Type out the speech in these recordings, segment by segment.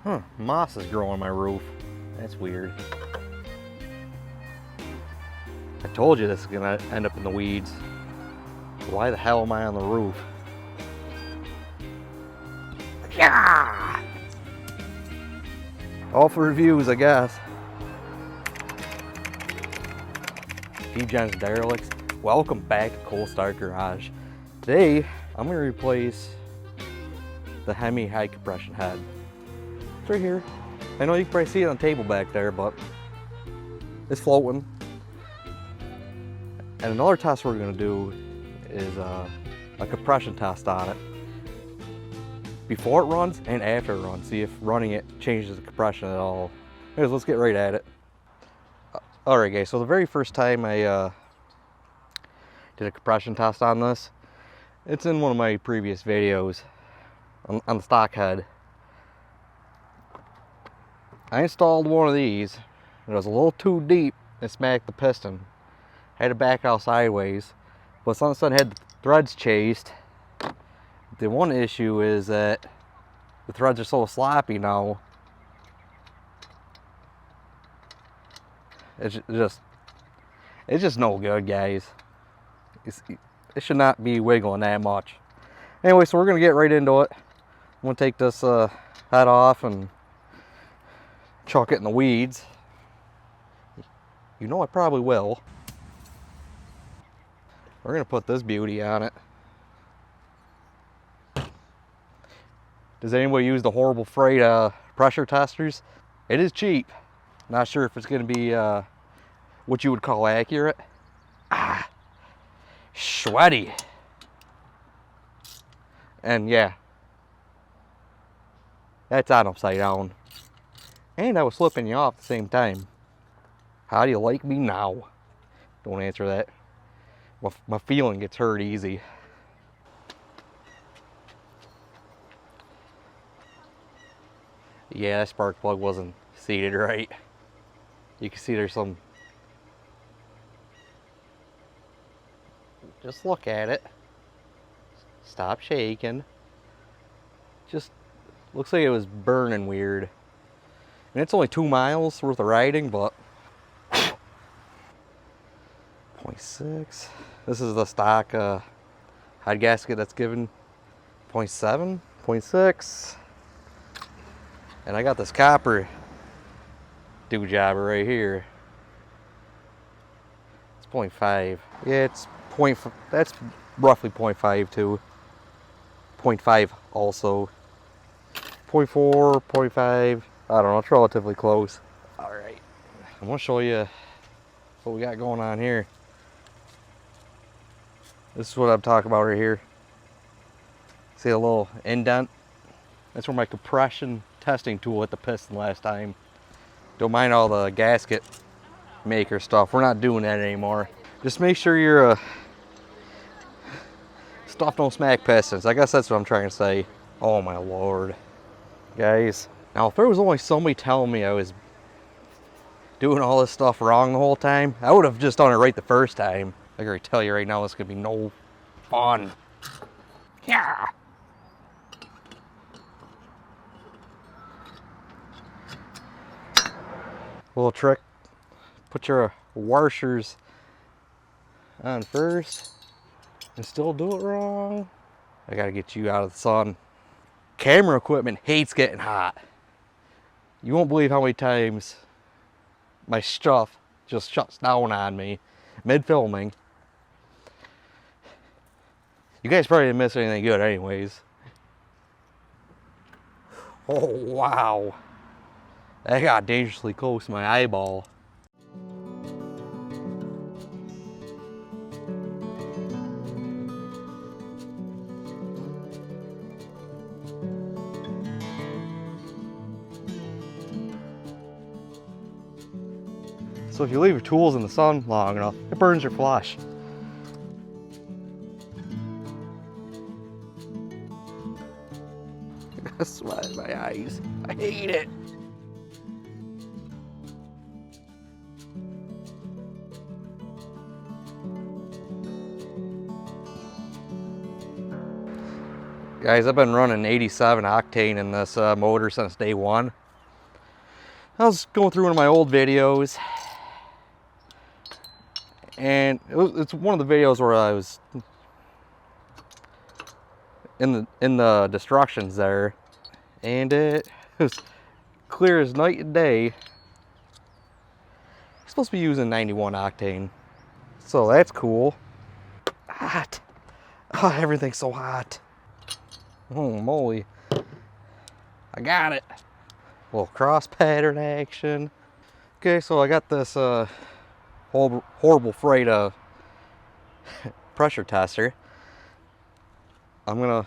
Huh, moss is growing on my roof. That's weird. I told you this is gonna end up in the weeds. Why the hell am I on the roof? Yeah! All for reviews, I guess. G-Gen's Derelicts. Welcome back to ColdStart Garage. Today, I'm gonna replace the Hemi high compression head. It's right here. I know you can probably see it on the table back there, but it's floating. And another test we're gonna do is a compression test on it. Before it runs and after it runs. See if running it changes the compression at all. Anyways, let's get right at it. Alright guys, so the very first time I did a compression test on this, it's in one of my previous videos on the stock head. I installed one of these. It was a little too deep and smacked the piston. I had to back out sideways, but all of a sudden had the threads chased. The one issue is that the threads are so sloppy now. It's just no good, guys. It should not be wiggling that much. Anyway, so we're gonna get right into it. I'm gonna take this head off and chuck it in the weeds. You know I probably will. We're gonna put this beauty on it. Does anybody use the Horrible Freight pressure testers? It is cheap. Not sure if it's gonna be what you would call accurate. Ah, sweaty. And yeah, that's on upside down. And I was slipping you off at the same time. How do you like me now? Don't answer that. My feeling gets hurt easy. Yeah, that spark plug wasn't seated right. You can see there's some. Just look at it. Stop shaking. Just looks like it was burning weird. And it's only 2 miles worth of riding, but 0.6. This is the stock head gasket that's given 0.7, 0.6. And I got this copper do-jobber right here. It's 0.5. Yeah, it's 0.5. That's roughly 0.5 too. 0.5 also. 0.4, 0.5. I don't know, it's relatively close. Alright, I'm gonna show you what we got going on here. This is what I'm talking about right here. See a little indent? That's where my compression testing tool hit the piston last time. Don't mind all the gasket maker stuff. We're not doing that anymore. Just make sure your stuff don't smack pistons. I guess that's what I'm trying to say. Oh my lord. Guys, now if there was only somebody telling me I was doing all this stuff wrong the whole time, I would have just done it right the first time. I can already tell you right now, it's gonna be no fun. Yeah. Little trick, put your washers on first and still do it wrong. I gotta get you out of the sun. Camera equipment hates getting hot. You won't believe how many times my stuff just shuts down on me mid-filming. You guys probably didn't miss anything good anyways. Oh wow. That got dangerously close to my eyeball. So if you leave your tools in the sun long enough, it burns your flush. I got sweat in my eyes. I hate it. Guys, I've been running 87 octane in this motor since day one. I was going through one of my old videos, and it's one of the videos where I was in the destructions there, and it was clear as night and day. You're supposed to be using 91 octane, so that's cool. Hot. Oh, everything's so hot. Oh moly. I got it. A little cross pattern action. Okay, so I got this horrible freight pressure tester. I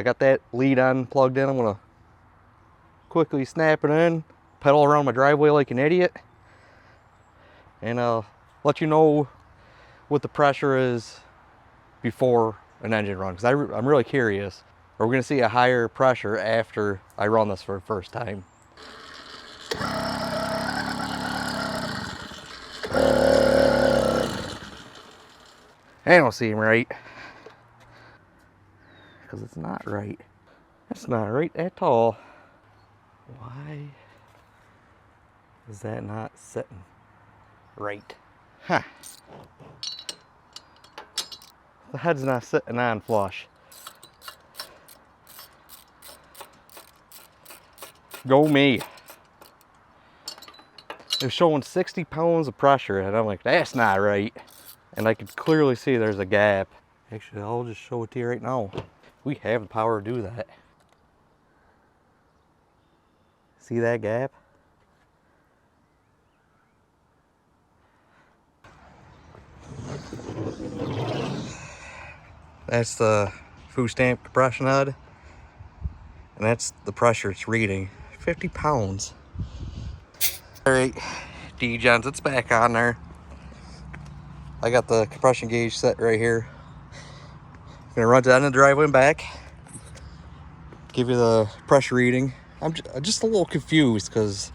got that lead on plugged in. I'm gonna quickly snap it in, pedal around my driveway like an idiot, and let you know what the pressure is before an engine run, because I'm really curious. Are we gonna see a higher pressure after I run this for the first time? I don't seem right, because it's not right. It's not right at all. Why is that not sitting right? Huh. The head's not sitting on flush. Go me. It was showing 60 pounds of pressure, and I'm like, that's not right. And I could clearly see there's a gap. Actually, I'll just show it to you right now. We have the power to do that. See that gap? That's the food stamp compression head, and that's the pressure it's reading. 50 pounds. All right, D-gens, it's back on there. I got the compression gauge set right here. I'm gonna run down the driveway and back, give you the pressure reading. I'm just a little confused because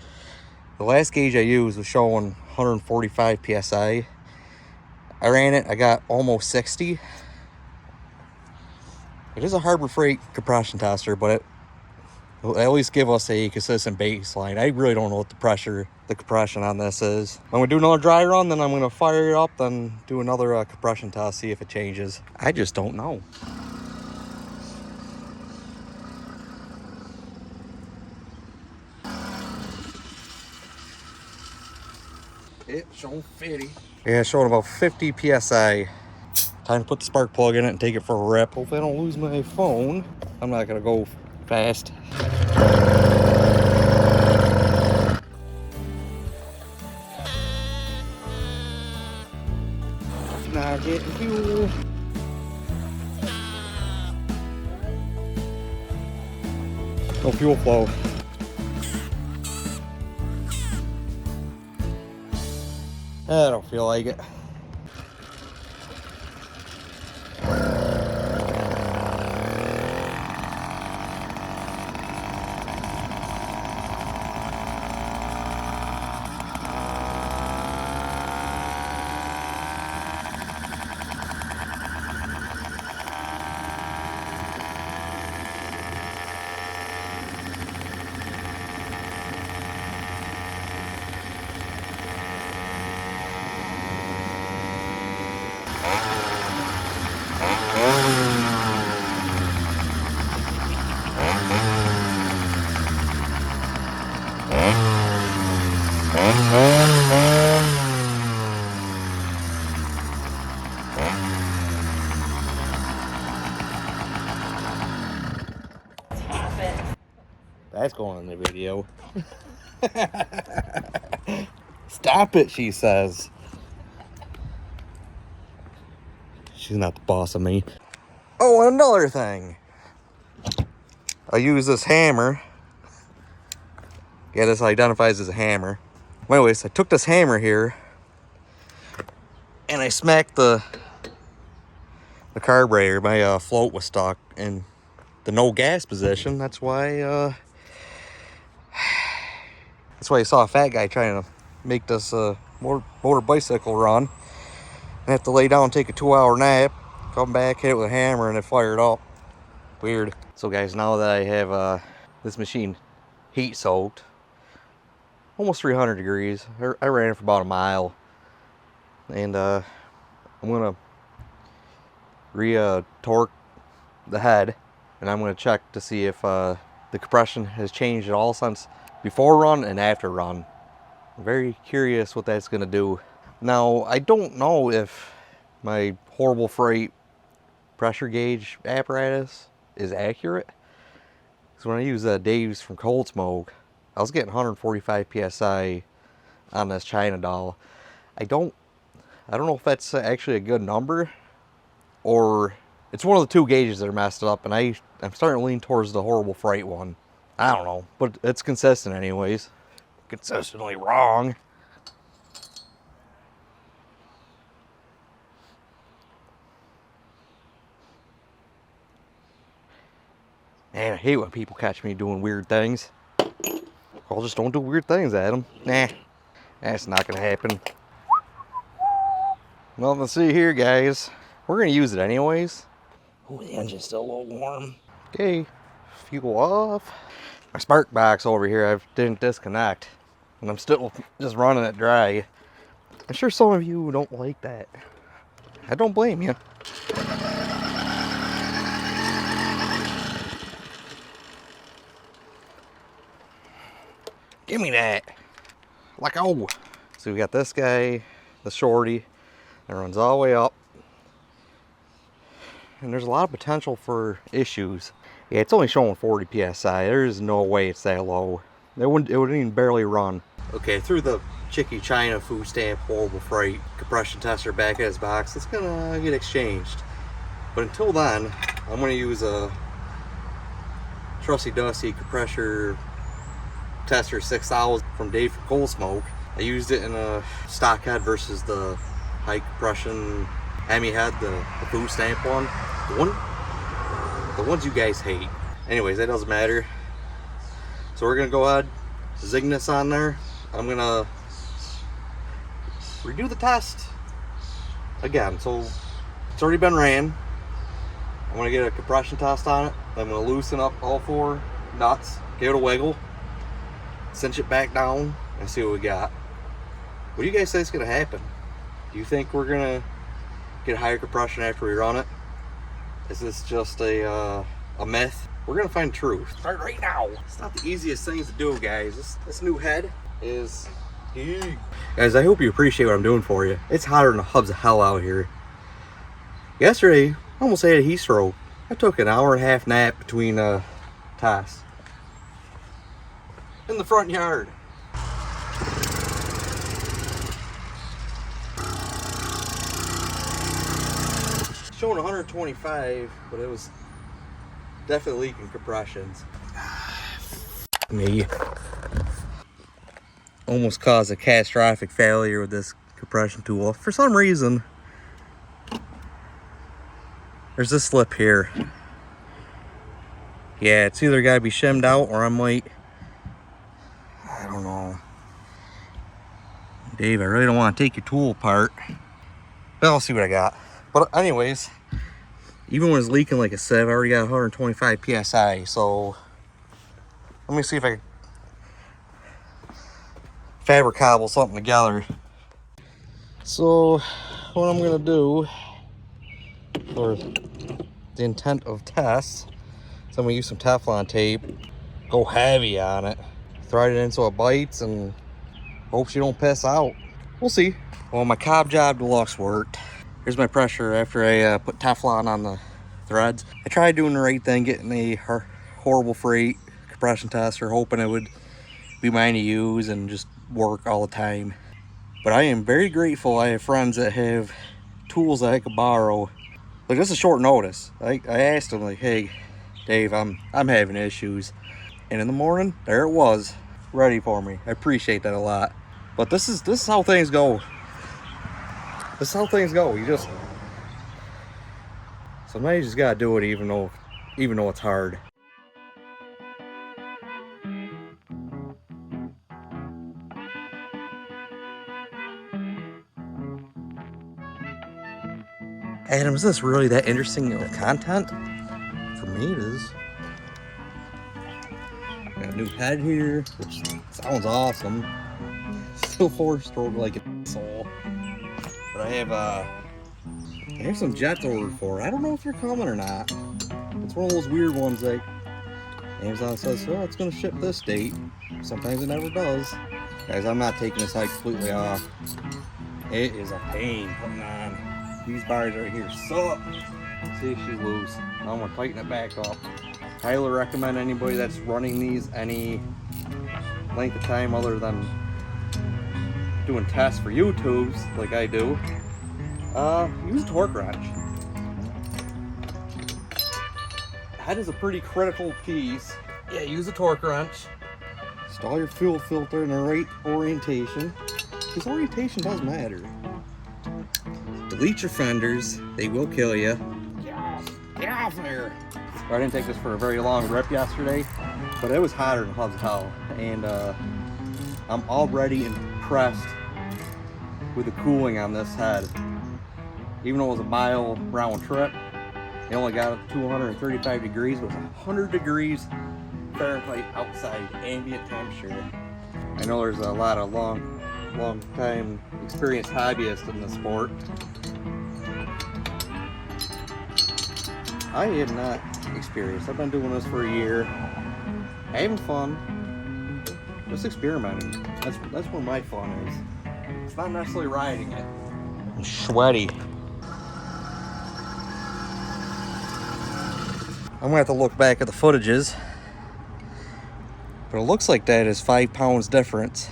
the last gauge I used was showing 145 PSI. I ran it, I got almost 60. It is a Harbor Freight compression tester, but it will at least give us a consistent baseline. I really don't know what the compression on this is. I'm gonna do another dry run, then I'm gonna fire it up, then do another compression test, see if it changes. I just don't know. It's showing 50. Yeah, it's showing about 50 PSI. Time to put the spark plug in it and take it for a rip. Hopefully I don't lose my phone. I'm not gonna go fast. Not getting fuel. No fuel flow. I don't feel like it. That's going in the video. Stop it, she says. She's not the boss of me. Oh, and another thing. I use this hammer. Yeah, this identifies as a hammer. Anyways, I took this hammer here and I smacked the carburetor. My float was stuck in the no gas position. That's why you saw a fat guy trying to make this motor bicycle run. I have to lay down and take a 2-hour nap, come back, hit it with a hammer, and it fired up. Weird. So guys, now that I have this machine heat soaked, almost 300 degrees, I ran it for about a mile, and I'm gonna re-torque the head, and I'm gonna check to see if the compression has changed at all since before run and after run. I'm very curious what that's gonna do. Now, I don't know if my horrible freight pressure gauge apparatus is accurate. Because when I use Dave's from Cold Smoke, I was getting 145 psi on this China doll. I don't know if that's actually a good number, or it's one of the two gauges that are messed up, and I'm starting to lean towards the horrible freight one. I don't know, but it's consistent anyways. Consistently wrong. Man, I hate when people catch me doing weird things. Well, just don't do weird things, Adam. Nah, that's not gonna happen. Well, let's see here, guys. We're gonna use it anyways. Oh, the engine's still a little warm. Okay, fuel off. My spark box over here, I didn't disconnect, and I'm still just running it dry. I'm sure some of you don't like that. I don't blame you. Give me that. Like, oh. So we got this guy, the shorty, that runs all the way up. And there's a lot of potential for issues. Yeah, it's only showing 40 psi. There's no way it's that low. It wouldn't even barely run. Okay, through the Chicky China food stamp horrible freight compression tester back in his box. It's gonna get exchanged. But until then, I'm gonna use a trusty dusty compressor tester 6000 from Dave from Cold Smoke. I used it in a stock head versus the high compression Hemi head, the food stamp one. The ones you guys hate. Anyways, that doesn't matter. So we're gonna go ahead, zing this on there. I'm gonna redo the test again. So it's already been ran. I'm gonna get a compression test on it. I'm gonna loosen up all 4 nuts, give it a wiggle, cinch it back down, and see what we got. What do you guys think is gonna happen? Do you think we're gonna get higher compression after we run it? Is this just a myth? We're gonna find truth. Start right now. It's not the easiest things to do, guys. This new head is huge. Guys, I hope you appreciate what I'm doing for you. It's hotter than the hubs of hell out here. Yesterday, I almost had a heat stroke. I took an hour-and-a-half nap between tasks in the front yard. Showing 125, but it was definitely leaking compressions. Me. Almost caused a catastrophic failure with this compression tool. For some reason, there's this slip here. Yeah, it's either gotta be shimmed out or I don't know. Dave, I really don't want to take your tool apart. But I'll see what I got. But anyways, even when it's leaking like a sieve, I already got 125 psi. So let me see if I can fabric cobble something together. So what I'm gonna do for the intent of tests, so I'm gonna use some Teflon tape, go heavy on it, thread it in so it bites, and hope she don't piss out. We'll see. Well, my Cobb Job Deluxe worked. Here's my pressure after I put Teflon on the threads. I tried doing the right thing, getting a horrible freight compression tester, hoping it would be mine to use and just work all the time. But I am very grateful I have friends that have tools that I could borrow. Like, this is short notice. I asked them, like, hey, Dave, I'm having issues. And in the morning, there it was, ready for me. I appreciate that a lot. But this is how things go. This is how things go. Sometimes you just gotta do it even though it's hard. Adam, is this really that interesting of content? For me, it is. got a new head here, which sounds awesome. Still 4-stroke like an asshole. But I have some jets ordered for. I don't know if they're coming or not. It's one of those weird ones like Amazon says, oh, it's gonna ship this date. Sometimes it never does. Guys, I'm not taking this hike completely off. It is a pain putting on. These bars right here suck. See if she's loose. I'm gonna tighten it back up. Highly recommend anybody that's running these any length of time other than doing tests for YouTubes like I do. Use a torque wrench. That is a pretty critical piece. Yeah, use a torque wrench. Install your fuel filter in the right orientation. Because orientation does matter. Delete your fenders. They will kill you. Get off there. I didn't take this for a very long rip yesterday, but it was hotter than hell. And I'm already impressed with the cooling on this head. Even though it was a mile round trip, it only got up to 235 degrees, but it was 100 degrees Fahrenheit outside ambient temperature. I know there's a lot of long time experienced hobbyists in the sport. I am not experienced. I've been doing this for a year. Having fun. Just experimenting. That's where my fun is. It's not necessarily riding it. I'm sweaty. I'm gonna have to look back at the footages. But it looks like that is 5 pounds difference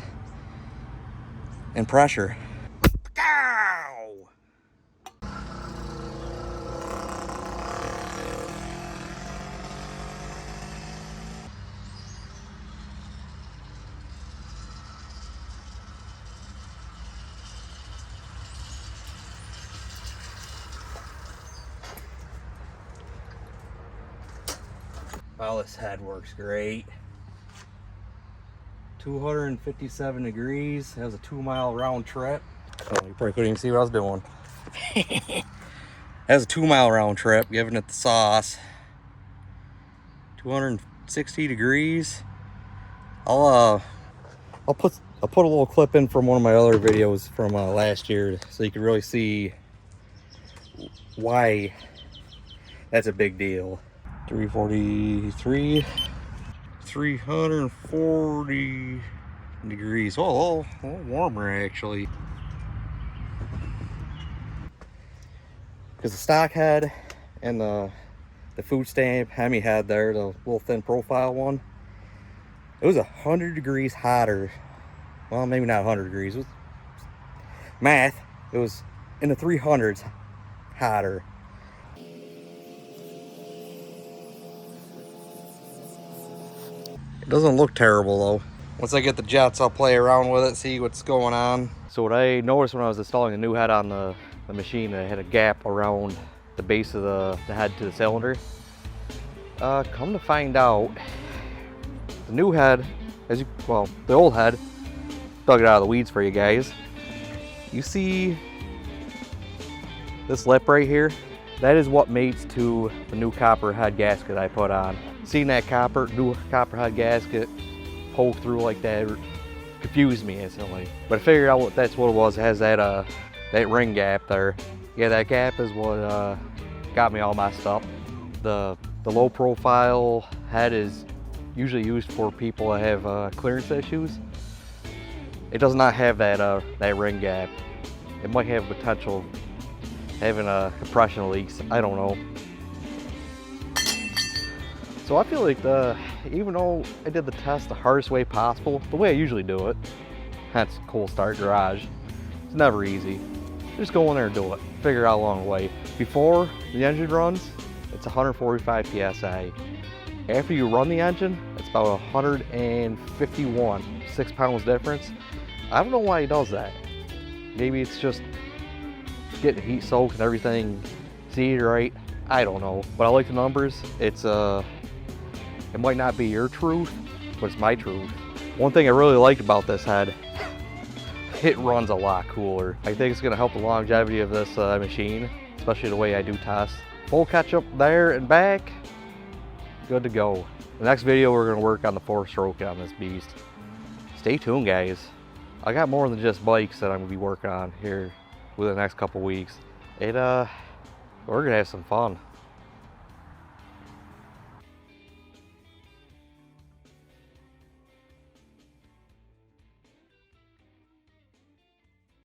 in pressure. Ow! Oh, this head works great. 257 degrees. That was a 2-mile round trip. Oh, you probably couldn't even see what I was doing. That was a 2-mile round trip, giving it the sauce. 260 degrees. I'll put a little clip in from one of my other videos from last year, so you can really see why that's a big deal. 343. 340 degrees. Oh, a little warmer actually. Because the stock head and the food stamp Hemi head there, the little thin profile one, it was 100 degrees hotter. Well, maybe not 100 degrees. It was math. It was in the 300s hotter. It doesn't look terrible though. Once I get the jets, I'll play around with it, see what's going on. So what I noticed when I was installing the new head on the machine, it had a gap around the base of the head to the cylinder. Come to find out, the new head, the old head, dug it out of the weeds for you guys. You see this lip right here? That is what mates to the new copper head gasket I put on. Seeing that new copper head gasket poke through like that confused me instantly. But I figured out that's what it was. It has that ring gap there. Yeah, that gap is what got me all messed up. The low profile head is usually used for people that have clearance issues. It does not have that ring gap. It might have potential of having compression leaks. I don't know. So I feel like even though I did the test the hardest way possible, the way I usually do it, that's ColdStart Garage, it's never easy. Just go in there and do it. Figure it out along the way. Before the engine runs, it's 145 PSI. After you run the engine, it's about 151, 6 pounds difference. I don't know why he does that. Maybe it's just getting heat soaked and everything seated right. I don't know, but I like the numbers. It might not be your truth, but it's my truth. One thing I really liked about this head, it runs a lot cooler. I think it's gonna help the longevity of this machine, especially the way I do tests. Full catch up there and back, good to go. The next video, we're gonna work on the 4-stroke on this beast. Stay tuned, guys. I got more than just bikes that I'm gonna be working on here within the next couple weeks. We're gonna have some fun.